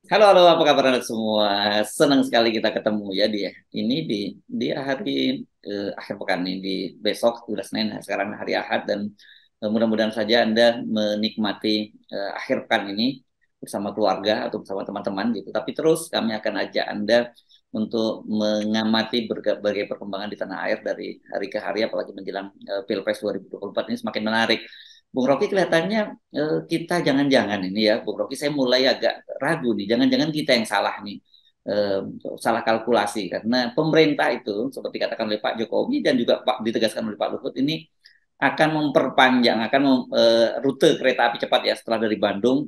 Halo, halo, apa kabar anak semua? Senang sekali kita ketemu ya di hari akhir pekan nih di besok udah Senin, sekarang hari Ahad dan mudah-mudahan saja Anda menikmati akhir pekan ini bersama keluarga atau bersama teman-teman gitu. Tapi terus kami akan ajak Anda untuk mengamati berbagai perkembangan di tanah air dari hari ke hari apalagi menjelang Pilpres 2024 ini semakin menarik. Bung Rocky kelihatannya kita jangan-jangan ini ya, Bung Rocky saya mulai agak ragu nih, jangan-jangan kita yang salah nih, eh, salah kalkulasi karena pemerintah itu seperti katakan oleh Pak Jokowi dan juga ditegaskan oleh Pak Luhut ini akan memperpanjang, rute kereta api cepat ya setelah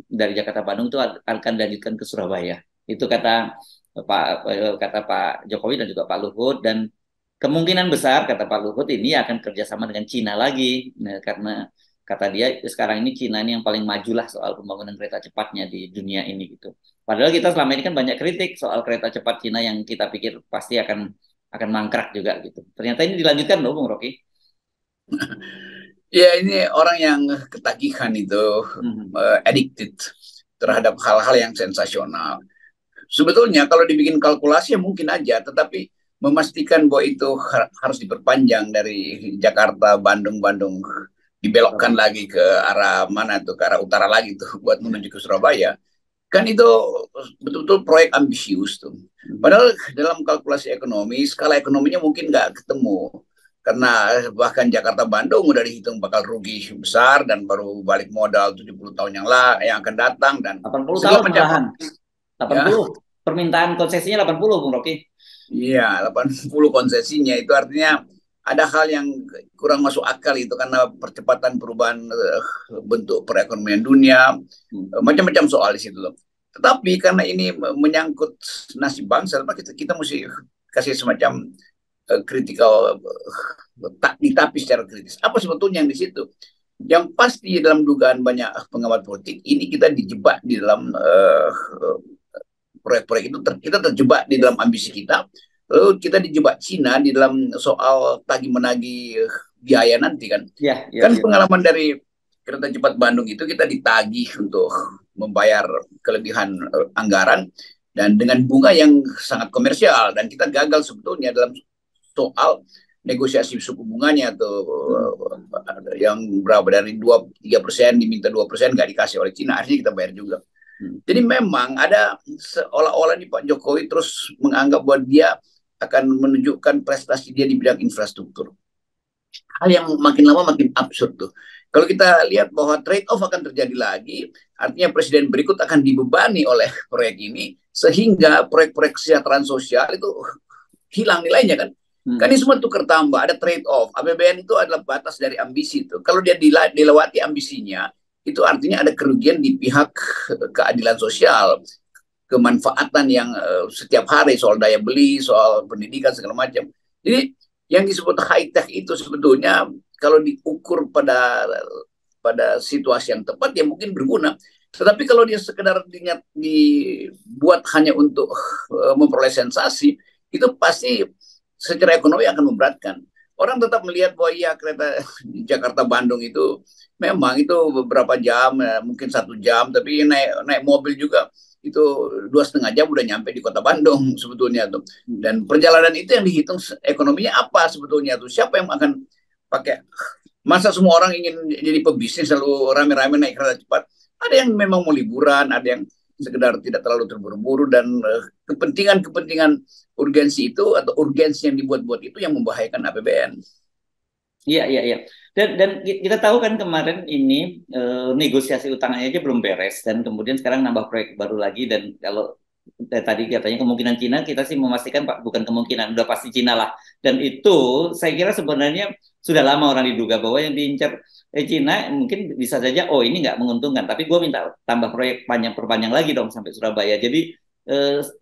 dari Jakarta Bandung itu akan dilanjutkan ke Surabaya. Itu kata Pak Jokowi dan juga Pak Luhut dan kemungkinan besar kata Pak Luhut ini akan kerjasama dengan Cina lagi. Nah, karena kata dia sekarang ini Cina ini yang paling maju lah soal pembangunan kereta cepatnya di dunia ini gitu. Padahal kita selama ini kan banyak kritik soal kereta cepat Cina yang kita pikir pasti akan mangkrak juga gitu. Ternyata ini dilanjutkan loh Bung Rocky. Ya, ini orang yang ketagihan itu, Mhm. addicted terhadap hal-hal yang sensasional. Sebetulnya kalau dibikin kalkulasi ya mungkin aja, tetapi memastikan bahwa itu harus diperpanjang dari Jakarta, Bandung, Bandung, dibelokkan Surabaya. lagi ke arah mana tuh, ke arah utara lagi tuh, buat Ya. menuju ke Surabaya. Kan itu betul-betul proyek ambisius tuh. Mhm. Padahal dalam kalkulasi ekonomi, skala ekonominya mungkin nggak ketemu. Karena bahkan Jakarta Bandung udah dihitung bakal rugi besar dan baru balik modal 70 tahun yang akan datang dan 80 segala tahun macam malahan. Delapan ya. puluh. Permintaan konsesinya 80 Bung Rocky. Iya, 80 konsesinya itu artinya ada hal yang kurang masuk akal itu karena percepatan perubahan bentuk perekonomian dunia, Mhm. macam-macam soal di situ loh. Tetapi karena ini menyangkut nasib bangsa, maka kita mesti kasih semacam kritikal, tak ditapis secara kritis. Apa sebetulnya yang di situ? Yang pasti dalam dugaan banyak pengamat politik ini kita dijebak di dalam proyek-proyek itu kita terjebak di dalam ambisi kita, lalu kita dijebak Cina di dalam soal tagih menagih biaya nanti kan. Ya, ya, Kan ya. pengalaman dari kereta cepat Bandung itu kita ditagih untuk membayar kelebihan anggaran dan dengan bunga yang sangat komersial dan kita gagal sebetulnya dalam soal negosiasi suku bunganya atau Mhm. yang berapa dari 2-3% diminta 2% nggak dikasih oleh Cina, akhirnya kita bayar juga. Mhm. Jadi memang ada seolah-olah nih Pak Jokowi terus menganggap bahwa dia akan menunjukkan prestasi dia di bidang infrastruktur. Hal yang makin lama makin absurd tuh. Kalau kita lihat bahwa trade off akan terjadi lagi, artinya presiden berikut akan dibebani oleh proyek ini, sehingga proyek-proyek kesejahteraan sosial itu hilang nilainya kan. Kan Mhm. ini semua tukar tambah, ada trade off. APBN itu adalah batas dari ambisi itu. Kalau dia dilewati ambisinya, itu artinya ada kerugian di pihak keadilan sosial, kemanfaatan yang setiap hari soal daya beli, soal pendidikan segala macam. Jadi yang disebut high tech itu sebetulnya kalau diukur pada situasi yang tepat ya mungkin berguna. Tetapi kalau dia sekedar dibuat hanya untuk memperoleh sensasi, itu pasti secara ekonomi akan memberatkan. Orang tetap melihat bahwa iya kereta Jakarta Bandung itu memang itu beberapa jam, mungkin 1 jam, tapi naik naik mobil juga itu 2,5 jam udah nyampe di kota Bandung sebetulnya tuh. Mhm. Dan perjalanan itu yang dihitung ekonominya apa sebetulnya tuh? Siapa yang akan pakai? Masa semua orang ingin jadi pebisnis lalu rame-rame naik kereta cepat? Ada yang memang mau liburan, ada yang sekedar tidak terlalu terburu-buru dan kepentingan-kepentingan urgensi itu atau urgensi yang dibuat-buat itu yang membahayakan APBN. Iya, iya, iya. Dan kita tahu kan kemarin ini negosiasi utangnya aja belum beres dan kemudian sekarang nambah proyek baru lagi dan kalau tadi katanya kemungkinan Cina kita sih memastikan Pak bukan kemungkinan udah pasti Cina lah. Dan itu saya kira sebenarnya sudah lama orang diduga bahwa yang diincar Cina mungkin bisa saja oh ini nggak menguntungkan tapi gue minta tambah proyek perpanjang lagi dong sampai Surabaya. Jadi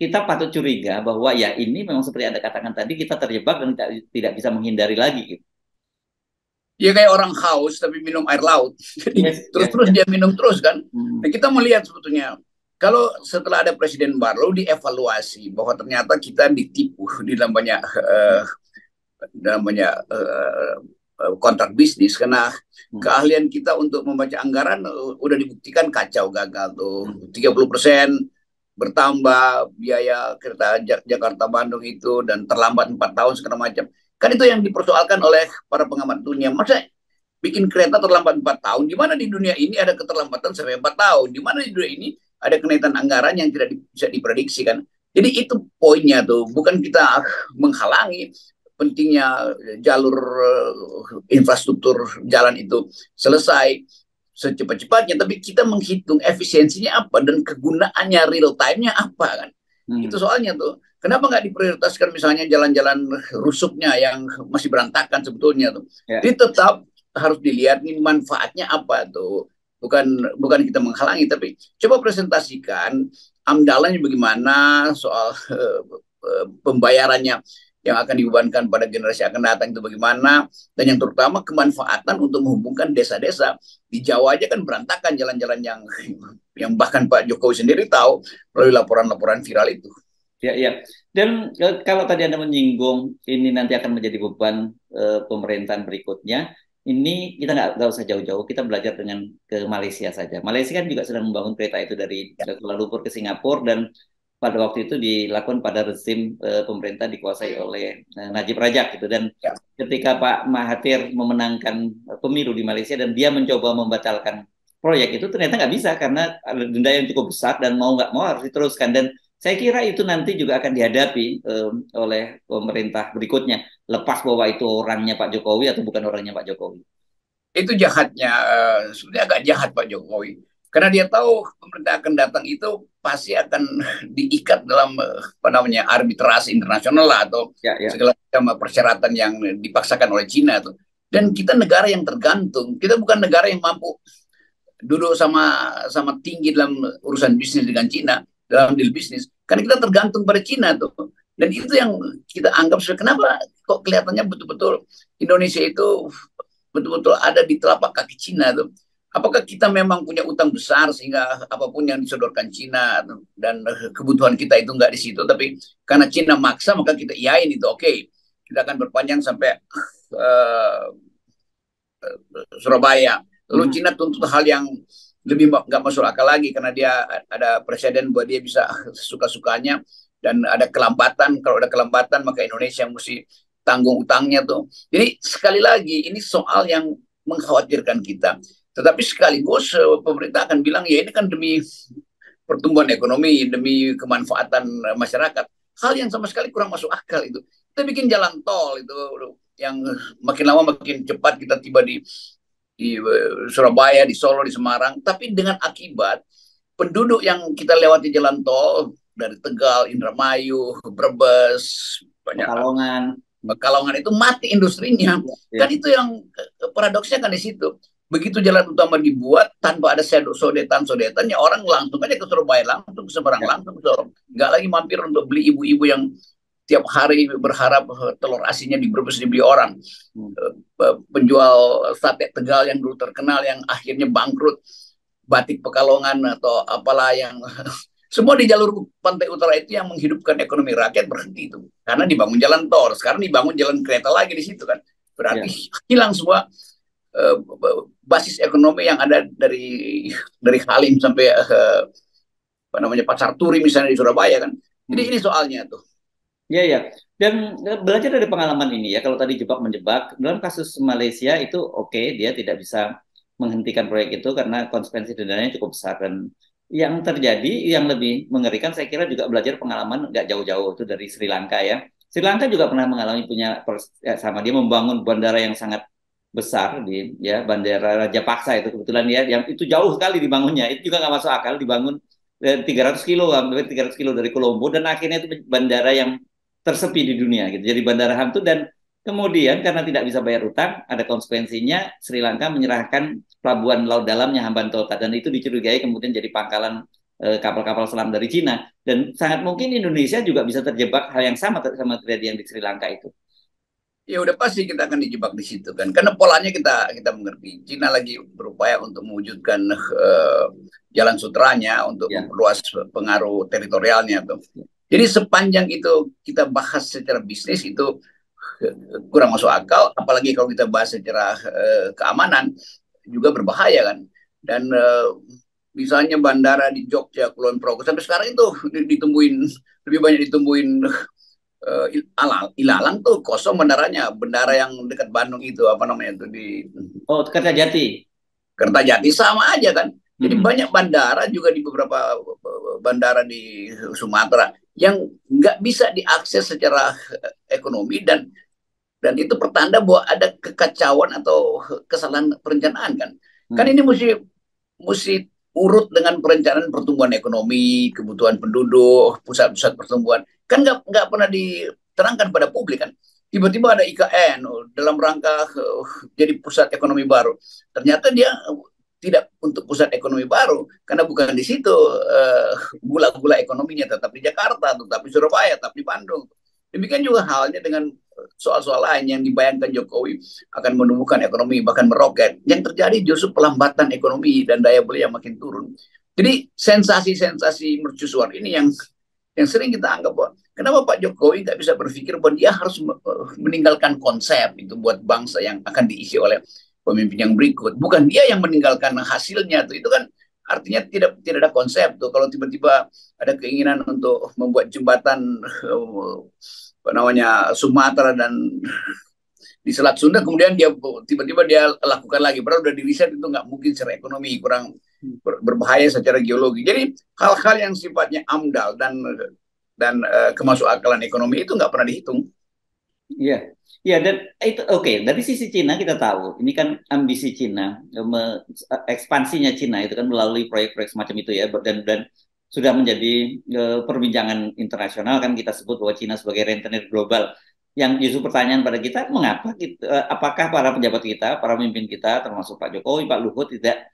kita patut curiga bahwa ya ini memang seperti Anda katakan tadi kita terjebak dan tidak bisa menghindari lagi gitu. Ya kayak orang haus tapi minum air laut. Jadi Yes, yes, terus-terus yes. dia minum terus kan. Hmm. Nah, kita melihat sebetulnya kalau setelah ada presiden baru dievaluasi bahwa ternyata kita ditipu di dalam kontrak bisnis karena Hmm. keahlian kita untuk membaca anggaran udah dibuktikan kacau gagal tuh Hmm. 30%. bertambah biaya kereta Jakarta Bandung itu dan terlambat 4 tahun segala macam. Kan itu yang dipersoalkan oleh para pengamat dunia. Masa bikin kereta terlambat 4 tahun? Di mana di dunia ini ada keterlambatan sampai 4 tahun? Di mana di dunia ini ada kenaikan anggaran yang tidak bisa diprediksi kan? Jadi itu poinnya tuh, bukan kita menghalangi pentingnya jalur infrastruktur jalan itu selesai secepat-cepatnya, tapi kita menghitung efisiensinya apa dan kegunaannya real time-nya apa kan. Itu soalnya tuh. Kenapa nggak diprioritaskan misalnya jalan-jalan rusuknya yang masih berantakan sebetulnya tuh. Ya. Jadi tetap harus dilihat nih manfaatnya apa tuh. Bukan kita menghalangi, tapi coba presentasikan amdalannya bagaimana, soal pembayarannya yang akan dibebankan pada generasi akan datang itu bagaimana, dan yang terutama kemanfaatan untuk menghubungkan desa-desa. Di Jawa aja kan berantakan jalan-jalan yang bahkan Pak Jokowi sendiri tahu melalui laporan-laporan viral itu. Ya, ya. Dan kalau tadi Anda menyinggung ini nanti akan menjadi beban pemerintahan berikutnya, ini kita nggak usah jauh-jauh, kita belajar dengan ke Malaysia saja. Malaysia kan juga sedang membangun kereta itu dari Kuala Lumpur ke Singapura, dan pada waktu itu dilakukan pada rezim pemerintah dikuasai oleh Najib Razak gitu. Dan ketika Pak Mahathir memenangkan pemilu di Malaysia dan dia mencoba membatalkan proyek itu, ternyata nggak bisa karena ada denda yang cukup besar dan mau nggak mau harus diteruskan. Dan saya kira itu nanti juga akan dihadapi oleh pemerintah berikutnya, lepas bahwa itu orangnya Pak Jokowi atau bukan orangnya Pak Jokowi. Itu jahatnya, sebenarnya agak jahat Pak Jokowi. Karena dia tahu pemerintah akan datang itu pasti akan diikat dalam apa namanya arbitrase internasional lah, atau segala macam persyaratan yang dipaksakan oleh Cina tuh. Dan kita negara yang tergantung, kita bukan negara yang mampu duduk sama tinggi dalam urusan bisnis dengan Cina, dalam deal bisnis. Karena kita tergantung pada Cina tuh. Dan itu yang kita anggap, kenapa kok kelihatannya betul-betul Indonesia itu betul-betul ada di telapak kaki Cina tuh. Apakah kita memang punya utang besar sehingga apapun yang disodorkan Cina dan kebutuhan kita itu nggak di situ, tapi karena Cina maksa maka kita iyain itu, oke. Kita akan berpanjang sampai Surabaya. Lalu Cina tuntut hal yang lebih nggak masuk akal lagi karena dia ada presiden buat dia bisa suka-sukanya, dan ada kelambatan. Kalau ada kelambatan maka Indonesia mesti tanggung utangnya tuh. Jadi sekali lagi ini soal yang mengkhawatirkan kita. Tetapi sekaligus pemerintah akan bilang ya ini kan demi pertumbuhan ekonomi, demi kemanfaatan masyarakat. Hal yang sama sekali kurang masuk akal itu. Kita bikin jalan tol itu yang makin lama makin cepat kita tiba di Surabaya, di Solo, di Semarang. Tapi dengan akibat penduduk yang kita lewati jalan tol dari Tegal, Indramayu, Brebes, Pekalongan itu mati industrinya. Kan itu yang paradoksnya kan di situ. Begitu jalan utama dibuat tanpa ada sodetan-sodetan, ya orang langsung aja ke Surabaya, langsung ke Semarang, langsung ke Solo. Nggak lagi mampir untuk beli ibu-ibu yang tiap hari berharap telur asinnya di Brebes dibeli orang. Penjual sate Tegal yang dulu terkenal yang akhirnya bangkrut, batik Pekalongan atau apalah yang semua di jalur pantai utara itu yang menghidupkan ekonomi rakyat berhenti itu karena dibangun jalan tol. Sekarang dibangun jalan kereta lagi di situ kan, berarti hilang semua basis ekonomi yang ada dari Halim sampai apa namanya Pasar Turi misalnya di Surabaya kan. Jadi ini soalnya tuh. Ya, ya. Dan belajar dari pengalaman ini ya, kalau tadi jebak menjebak, dalam kasus Malaysia itu oke, dia tidak bisa menghentikan proyek itu karena konsekuensi dendanya cukup besar. Dan yang terjadi, yang lebih mengerikan saya kira juga belajar pengalaman nggak jauh-jauh itu dari Sri Lanka ya. Sri Lanka juga pernah mengalami sama, dia membangun bandara yang sangat besar di Bandara Rajapaksa itu kebetulan ya, yang itu jauh sekali dibangunnya, itu juga nggak masuk akal dibangun 300 kilo, 300 kilo dari Colombo, dan akhirnya itu bandara yang tersepi di dunia gitu. Jadi bandara hantu, dan kemudian karena tidak bisa bayar utang, ada konsekuensinya Sri Lanka menyerahkan pelabuhan laut dalamnya Hambantota, dan itu dicurigai kemudian jadi pangkalan kapal-kapal selam dari Cina. Dan sangat mungkin Indonesia juga bisa terjebak hal yang sama terjadi yang di Sri Lanka itu. Ya udah pasti kita akan dijebak di situ kan, karena polanya kita mengerti. Cina lagi berupaya untuk mewujudkan jalan sutranya untuk memperluas pengaruh teritorialnya tuh. Jadi sepanjang itu kita bahas secara bisnis itu kurang masuk akal, apalagi kalau kita bahas secara keamanan juga berbahaya kan. Dan misalnya bandara di Jogja, Kulon Progo, sampai sekarang itu ditumbuhin, lebih banyak ditumbuhin ilalang tuh kosong bandaranya, bandara yang dekat Bandung itu apa namanya itu di Oh, Kertajati. Kertajati sama aja kan. Jadi Hmm. banyak bandara juga di beberapa bandara di Sumatera yang nggak bisa diakses secara ekonomi, dan itu pertanda bahwa ada kekacauan atau kesalahan perencanaan kan. Kan Hmm. ini mesti mesti urut dengan perencanaan pertumbuhan ekonomi, kebutuhan penduduk, pusat-pusat pertumbuhan. Kan nggak pernah diterangkan pada publik kan. Tiba-tiba ada IKN dalam rangka jadi pusat ekonomi baru. Ternyata dia tidak untuk pusat ekonomi baru karena bukan di situ gula-gula ekonominya, tetap di Jakarta, tetap di Surabaya, tetap di Bandung. Demikian juga halnya dengan soal-soal lain yang dibayangkan Jokowi akan menumbuhkan ekonomi bahkan meroket. Yang terjadi justru pelambatan ekonomi dan daya beli yang makin turun. Jadi sensasi-sensasi mercusuar ini yang sering kita anggap bahwa kenapa Pak Jokowi nggak bisa berpikir bahwa dia harus meninggalkan konsep itu buat bangsa yang akan diisi oleh pemimpin yang berikut. Bukan dia yang meninggalkan hasilnya tuh. Itu kan artinya tidak ada konsep tuh. Kalau tiba-tiba ada keinginan untuk membuat jembatan apa namanya Sumatera dan di Selat Sunda, kemudian dia tiba-tiba dia lakukan lagi, padahal udah di riset itu nggak mungkin secara ekonomi, kurang berbahaya secara geologi. Jadi hal-hal yang sifatnya AMDAL dan kemasuk akalan ekonomi itu nggak pernah dihitung. Iya, iya dan itu oke. Dari sisi Cina kita tahu, ini kan ambisi Cina, ekspansinya Cina itu kan melalui proyek-proyek semacam itu ya, dan sudah menjadi perbincangan internasional kan kita sebut bahwa Cina sebagai rentenir global. Yang justru pertanyaan pada kita, mengapa apakah para pejabat kita, para pemimpin kita, termasuk Pak Jokowi, Pak Luhut tidak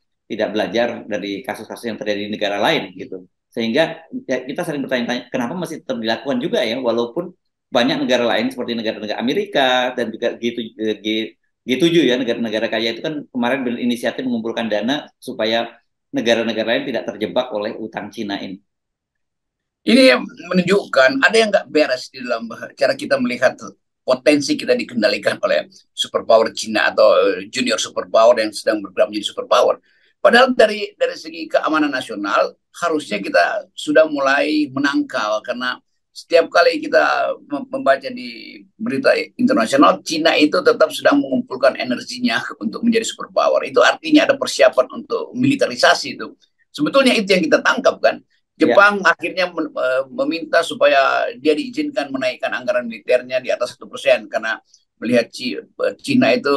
belajar dari kasus-kasus yang terjadi di negara lain gitu. Sehingga ya, kita sering bertanya-tanya, kenapa masih tetap dilakukan juga ya, walaupun banyak negara lain seperti negara-negara Amerika dan juga G7 ya, negara-negara kaya itu kan kemarin berinisiatif mengumpulkan dana supaya negara-negara lain tidak terjebak oleh utang Cina ini. Ini menunjukkan ada yang nggak beres di dalam cara kita melihat potensi kita dikendalikan oleh superpower Cina atau junior superpower yang sedang bergerak menjadi superpower. Padahal dari segi keamanan nasional harusnya kita sudah mulai menangkal, karena setiap kali kita membaca di berita internasional, Cina itu tetap sedang mengumpulkan energinya untuk menjadi superpower. Itu artinya ada persiapan untuk militerisasi itu. Sebetulnya itu yang kita tangkap kan. Ya, Jepang akhirnya meminta supaya dia diizinkan menaikkan anggaran militernya di atas 1% karena melihat Cina itu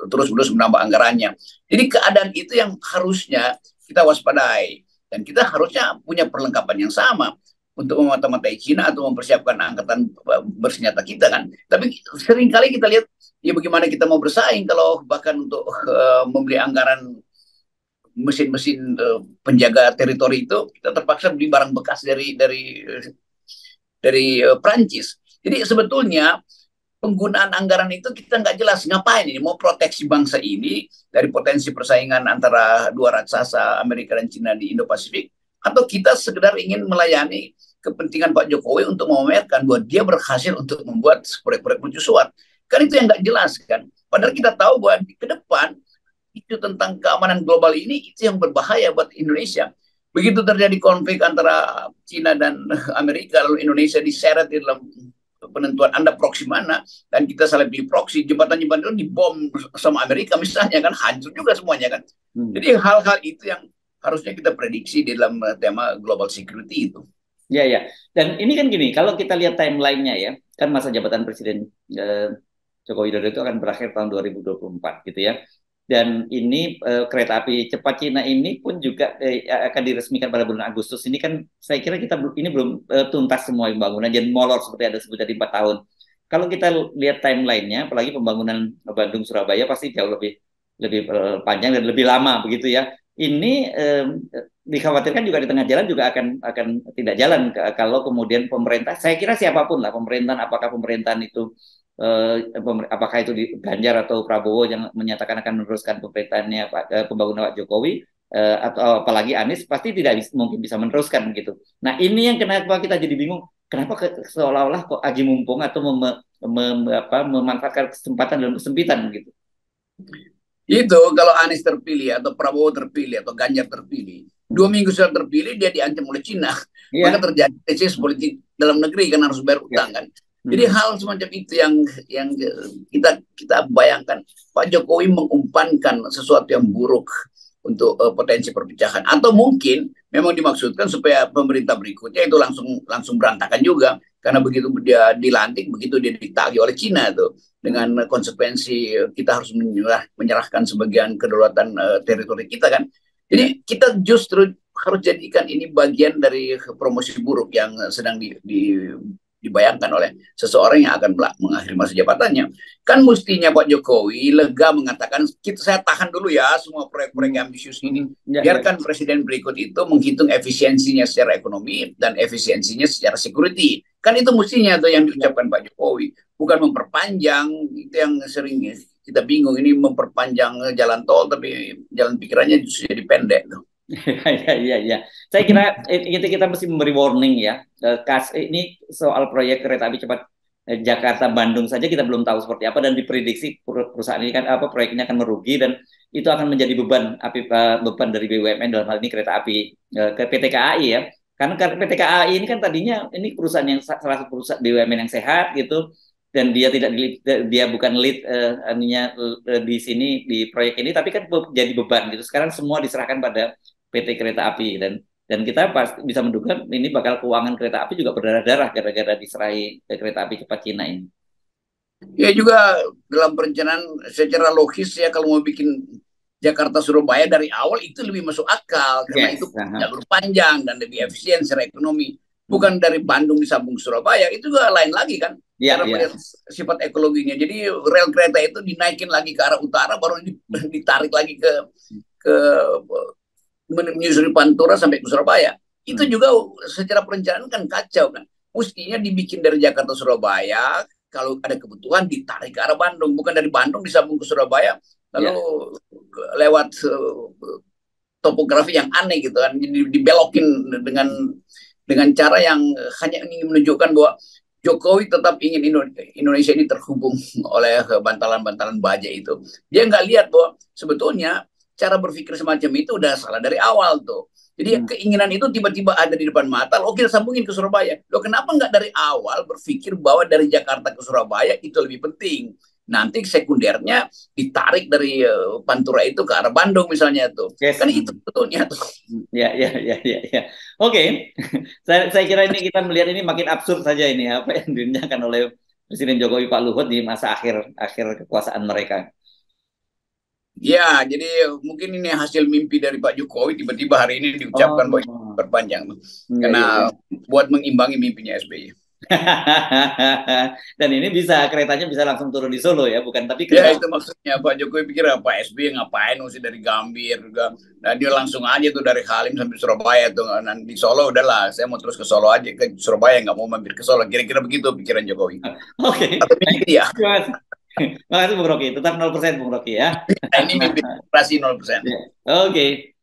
terus-menerus menambah anggarannya. Jadi keadaan itu yang harusnya kita waspadai, dan kita harusnya punya perlengkapan yang sama untuk memata-matai Cina atau mempersiapkan angkatan bersenjata kita kan. Tapi seringkali kita lihat ya bagaimana kita mau bersaing kalau bahkan untuk membeli anggaran mesin-mesin penjaga teritori itu kita terpaksa beli barang bekas dari Prancis. Jadi sebetulnya penggunaan anggaran itu kita nggak jelas ngapain ini, mau proteksi bangsa ini dari potensi persaingan antara dua raksasa Amerika dan Cina di Indo-Pasifik, atau kita sekedar ingin melayani kepentingan Pak Jokowi untuk memamerkan bahwa dia berhasil untuk membuat proyek-proyek mercusuar. Kan itu yang nggak jelas kan. Padahal kita tahu bahwa ke depan itu tentang keamanan global ini itu yang berbahaya buat Indonesia. Begitu terjadi konflik antara Cina dan Amerika, lalu Indonesia diseret di dalam penentuan Anda proksi mana, dan kita salah pilih proksi, jembatan-jembatan itu dibom sama Amerika misalnya kan, hancur juga semuanya kan. hmm. Jadi hal-hal itu yang harusnya kita prediksi di dalam tema global security itu. Ya, ya. Dan ini kan gini, kalau kita lihat timelinenya ya, kan masa jabatan Presiden Joko Widodo itu akan berakhir tahun 2024 gitu ya. Dan ini kereta api cepat Cina ini pun juga akan diresmikan pada bulan Agustus. Ini kan saya kira kita ini belum tuntas semua pembangunan, jadi molor seperti ada sebut tadi 4 tahun. Kalau kita lihat timelinenya, apalagi pembangunan Bandung Surabaya pasti jauh lebih lebih panjang dan lebih lama begitu ya. Ini dikhawatirkan juga di tengah jalan juga akan tidak jalan kalau kemudian pemerintah, saya kira siapapun lah pemerintahan, apakah pemerintahan itu apakah itu di Ganjar atau Prabowo yang menyatakan akan meneruskan pemerintahannya pembangunan Pak Jokowi atau apalagi Anies pasti tidak mungkin bisa meneruskan gitu. Nah ini yang kenapa kita jadi bingung, kenapa seolah-olah kok aji mumpung atau memanfaatkan kesempatan dalam kesempitan gitu. Itu kalau Anies terpilih atau Prabowo terpilih atau Ganjar terpilih, 2 minggu setelah terpilih dia diancam oleh Cina, maka Iya. terjadi krisis politik dalam negeri kan harus bayar Iya. utang kan. Jadi hal semacam itu yang kita bayangkan Pak Jokowi mengumpankan sesuatu yang buruk untuk potensi perpecahan, atau mungkin memang dimaksudkan supaya pemerintah berikutnya itu langsung berantakan juga, karena begitu dia dilantik, begitu dia ditagih oleh Cina tuh dengan konsekuensi kita harus menyerahkan sebagian kedaulatan teritori kita kan. Ya. Jadi kita justru harus jadikan ini bagian dari promosi buruk yang sedang dibayangkan oleh seseorang yang akan mengakhiri masa jabatannya. Kan mestinya Pak Jokowi lega mengatakan, saya tahan dulu ya semua proyek-proyek ambisius ini. Ya, ya. Biarkan presiden berikut itu menghitung efisiensinya secara ekonomi dan efisiensinya secara security. Kan itu mestinya tuh yang diucapkan Pak Jokowi. Bukan memperpanjang, itu yang sering kita bingung, ini memperpanjang jalan tol tapi jalan pikirannya justru jadi pendek tuh. Ya, ya. Saya kira kita mesti memberi warning ya. Ini soal proyek kereta api cepat Jakarta Bandung saja kita belum tahu seperti apa, dan diprediksi perusahaan ini kan proyek ini akan merugi, dan itu akan menjadi beban dari BUMN, dalam hal ini kereta api ke PT KAI ya. Karena PT KAI ini kan tadinya ini perusahaan yang salah satu perusahaan BUMN yang sehat gitu, dan dia bukan lead di sini di proyek ini, tapi kan jadi beban gitu. Sekarang semua diserahkan pada PT Kereta Api, dan kita pasti bisa menduga ini bakal keuangan kereta api juga berdarah-darah gara-gara diserahi kereta api cepat Cina ini. Ya juga dalam perencanaan secara logis ya, kalau mau bikin Jakarta Surabaya dari awal itu lebih masuk akal karena itu jalur panjang dan lebih efisien secara ekonomi. Bukan dari Bandung disambung Surabaya, itu juga lain lagi kan cara melihat sifat ekologinya. Jadi rel kereta itu dinaikin lagi ke arah utara, baru ditarik lagi ke menyusuri Pantura sampai ke Surabaya. Itu juga secara perencanaan kan kacau kan. Mestinya dibikin dari Jakarta Surabaya, kalau ada kebutuhan ditarik ke arah Bandung, bukan dari Bandung disambung ke Surabaya, lalu lewat topografi yang aneh gitu kan, dibelokin dengan cara yang hanya ingin menunjukkan bahwa Jokowi tetap ingin Indonesia ini terhubung oleh bantalan-bantalan baja itu. Dia nggak lihat bahwa sebetulnya cara berpikir semacam itu udah salah dari awal tuh. Jadi keinginan itu tiba-tiba ada di depan mata, lo kita sambungin ke Surabaya. Lo kenapa nggak dari awal berpikir bahwa dari Jakarta ke Surabaya itu lebih penting? Nanti sekundernya ditarik dari Pantura itu ke arah Bandung misalnya tuh. Kan itu sebetulnya tuh. Ya. Oke. Saya kira ini kita melihat ini makin absurd saja ini apa yang direncanakan oleh Presiden Jokowi Pak Luhut di masa akhir kekuasaan mereka. Ya, jadi mungkin ini hasil mimpi dari Pak Jokowi, tiba-tiba hari ini diucapkan bahwa berpanjang. Karena buat mengimbangi mimpinya SBY. Dan ini keretanya bisa langsung turun di Solo ya, bukan? Tapi ya itu maksudnya Pak Jokowi pikir Pak SBY ngapain mesti dari Gambir juga. Nah dia langsung aja tuh dari Halim sampai Surabaya tuh. Nah, di Solo udahlah, saya mau terus ke Solo aja, ke Surabaya nggak mau mampir ke Solo. Kira-kira begitu pikiran Jokowi. Oke. Atau mimpi ya. Makasih Bung Rocky, tetap 0% Bung Rocky ya. Ini mimpi operasi 0%. Oke.